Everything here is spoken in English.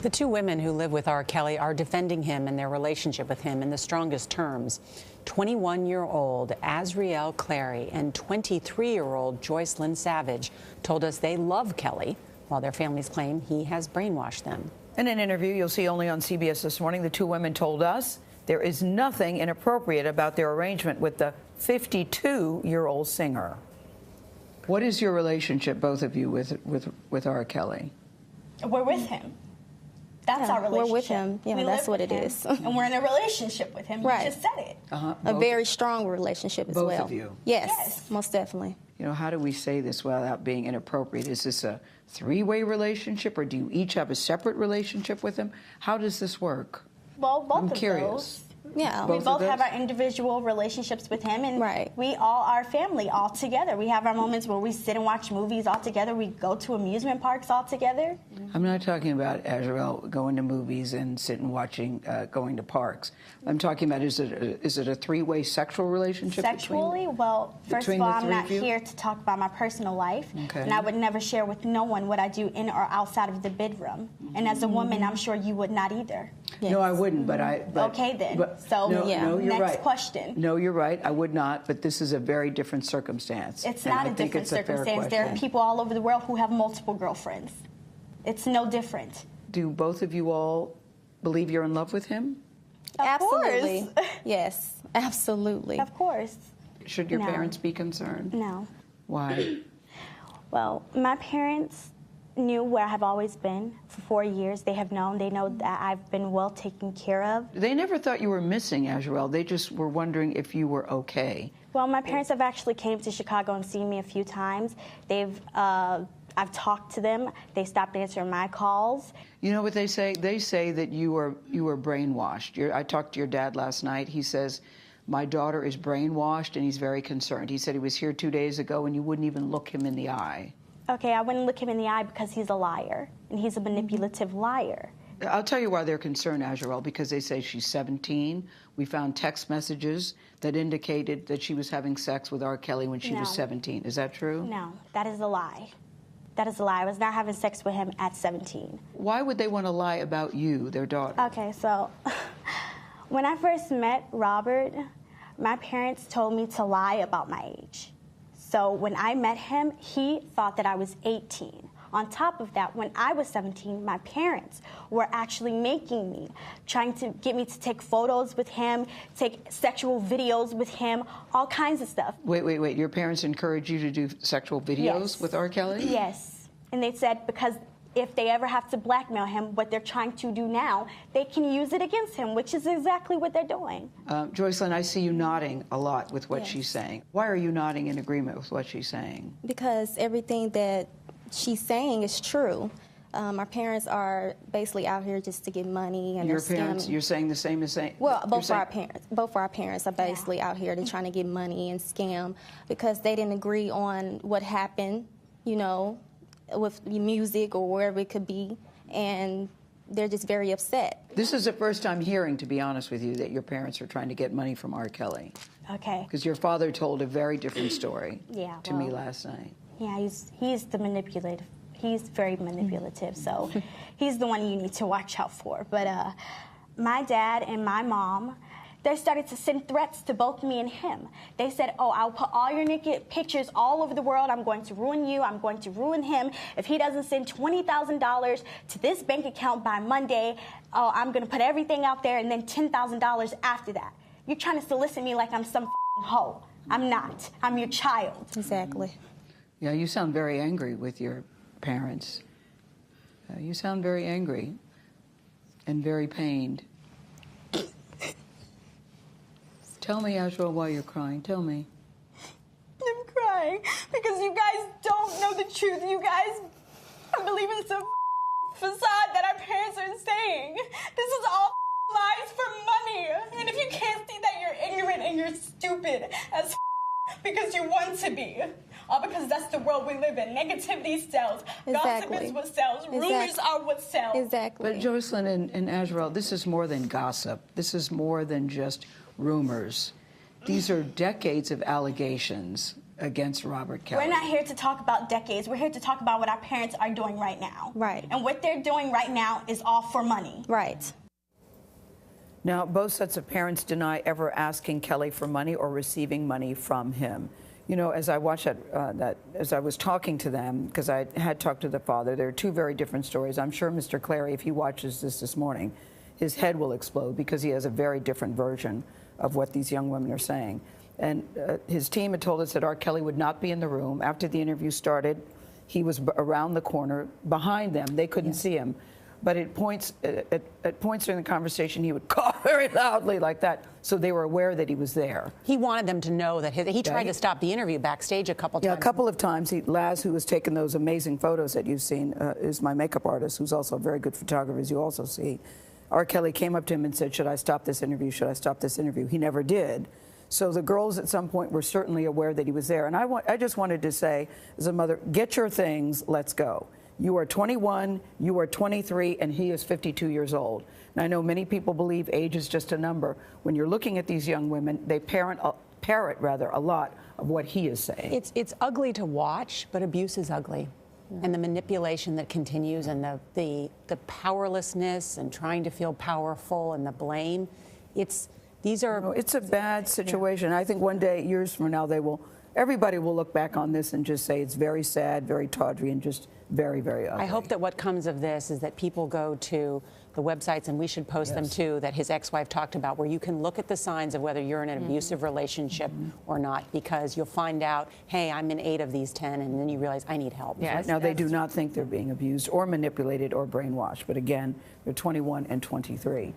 The two women who live with R. Kelly are defending him and their relationship with him in the strongest terms. 21-year-old Azriel Clary and 23-year-old Joycelyn Savage told us they love Kelly, while their families claim he has brainwashed them. In an interview you'll see only on CBS this morning, the two women told us there is nothing inappropriate about their arrangement with the 52-year-old singer. What is your relationship, both of you, with R. Kelly? We're with him. That's our relationship. We're with him. Yeah, that's what it is. And we're in a relationship with him. Right. You just said it. A very strong relationship as well. Both of you? Yes, most definitely. You know, how do we say this without being inappropriate? Is this a three-way relationship, or do you each have a separate relationship with him? How does this work? Well, both I'm of curious. those. Yeah. We both have our individual relationships with him, and Right. we all are family all together. We have our moments where we sit and watch movies all together. We go to amusement parks all together. I'm not talking about, Azriel, going to movies and sitting watching, going to parks. I'm talking about, is it a three-way sexual relationship? Sexually? Well, first of all, I'm not here to talk about my personal life. Okay. And I would never share with no one what I do in or outside of the bedroom. And as a woman, I'm sure you would not either. Yes. No, I wouldn't, but Okay, then. So, no, yeah. no, you're next right. question. No, you're right. I would not, but this is a very different circumstance. It's and not I a think different it's a fair circumstance. There are question. people all over the world who have multiple girlfriends. It's no different. Do both of you all believe you're in love with him? Of Absolutely. course. Yes, absolutely. Of course. Should your No. parents be concerned? No. Why? Well, my parents knew where I have always been for 4 years. They have known. They know that I've been well taken care of. They never thought you were missing, Azriel. They just were wondering if you were okay. Well, my parents have actually came to Chicago and seen me a few times. I've talked to them. They stopped answering my calls. You know what they say? They say that you were brainwashed. I talked to your dad last night. He says, my daughter is brainwashed, and he's very concerned. He said he was here 2 days ago, and you wouldn't even look him in the eye. Okay, I wouldn't look him in the eye because he's a liar, and he's a manipulative liar. I'll tell you why they're concerned, Azriel, because they say she's 17. We found text messages that indicated that she was having sex with R. Kelly when she was 17. Is that true? No, that is a lie. That is a lie. I was not having sex with him at 17. Why would they want to lie about you, their daughter? Okay, so when I first met Robert, my parents told me to lie about my age. So when I met him, he thought that I was 18. On top of that, when I was 17, my parents were actually making me, trying to get me to take photos with him, take sexual videos with him, all kinds of stuff. Wait. Your parents encouraged you to do sexual videos Yes. with R. Kelly? Yes. And they said because if they ever have to blackmail him, what they're trying to do now, they can use it against him, which is exactly what they're doing. Joycelyn, I see you nodding a lot with what Yes. she's saying. Why are you nodding in agreement with what she's saying? Because everything that she's saying is true. Our parents are basically out here just to get money, and Your they're parents, scamming. you're saying the same as saying? Well, you're both of saying- our parents are basically out here. They're trying to get money and scam because they didn't agree on what happened, you know, with music or wherever it could be, and they're just very upset. This is the first time hearing, to be honest with you, that your parents are trying to get money from R. Kelly. Okay. Because your father told a very different story Yeah, to me well, last night. Yeah, he's the manipulative. He's very manipulative, so he's the one you need to watch out for. But my dad and my mom, they started to send threats to both me and him. They said, oh, I'll put all your naked pictures all over the world. I'm going to ruin you. I'm going to ruin him. If he doesn't send $20,000 to this bank account by Monday, oh, I'm going to put everything out there and then $10,000 after that. You're trying to solicit me like I'm some hoe. I'm not. I'm your child. Exactly. Yeah, you sound very angry with your parents. You sound very angry and very pained. Tell me, Azriel, why you're crying. Tell me. I'm crying because you guys don't know the truth. You guys are believing some facade that our parents are saying. This is all lies for money. And if you can't see that, you're ignorant and you're stupid as because you want to be. All because that's the world we live in. Negativity sells. Exactly. Gossip is what sells. Rumors are what sells. Exactly. But Joycelyn and Azriel, this is more than gossip. This is more than just rumors. These are decades of allegations against Robert Kelly. We're not here to talk about decades. We're here to talk about what our parents are doing right now. Right. And what they're doing right now is all for money. Right. Now, both sets of parents deny ever asking Kelly for money or receiving money from him. You know, as I watched as I was talking to them, because I had talked to the father, there are two very different stories. I'm sure Mr. Clary, if he watches this morning, his head will explode because he has a very different version of what these young women are saying. And his team had told us that R. Kelly would not be in the room. After the interview started, he was around the corner behind them. They couldn't see him. But at points during the conversation, he would cough very loudly like that, so they were aware that he was there. He wanted them to know that he tried to stop the interview backstage a couple times. Yeah, a couple of times. Laz, who was taking those amazing photos that you've seen, is my makeup artist, who's also a very good photographer, as you also see. R. Kelly came up to him and said, "Should I stop this interview? Should I stop this interview?" He never did. So the girls at some point were certainly aware that he was there. And I just wanted to say, as a mother, get your things, let's go. You are 21, you are 23, and he is 52 years old. And I know many people believe age is just a number. When you're looking at these young women, they parrot a lot of what he is saying. It's ugly to watch, but abuse is ugly. And the manipulation that continues, and the powerlessness, and trying to feel powerful, and the blame, it's a bad situation. I think one day, years from now, everybody will look back on this and just say it's very sad, very tawdry, and just very, very ugly. I hope that what comes of this is that people go to the websites, and we should post them too, that his ex-wife talked about, where you can look at the signs of whether you're in an abusive relationship or not, because you'll find out, hey, I'm in 8 of these 10, and then you realize I need help. Right now, they do not think they're being abused or manipulated or brainwashed. But again, they're 21 and 23.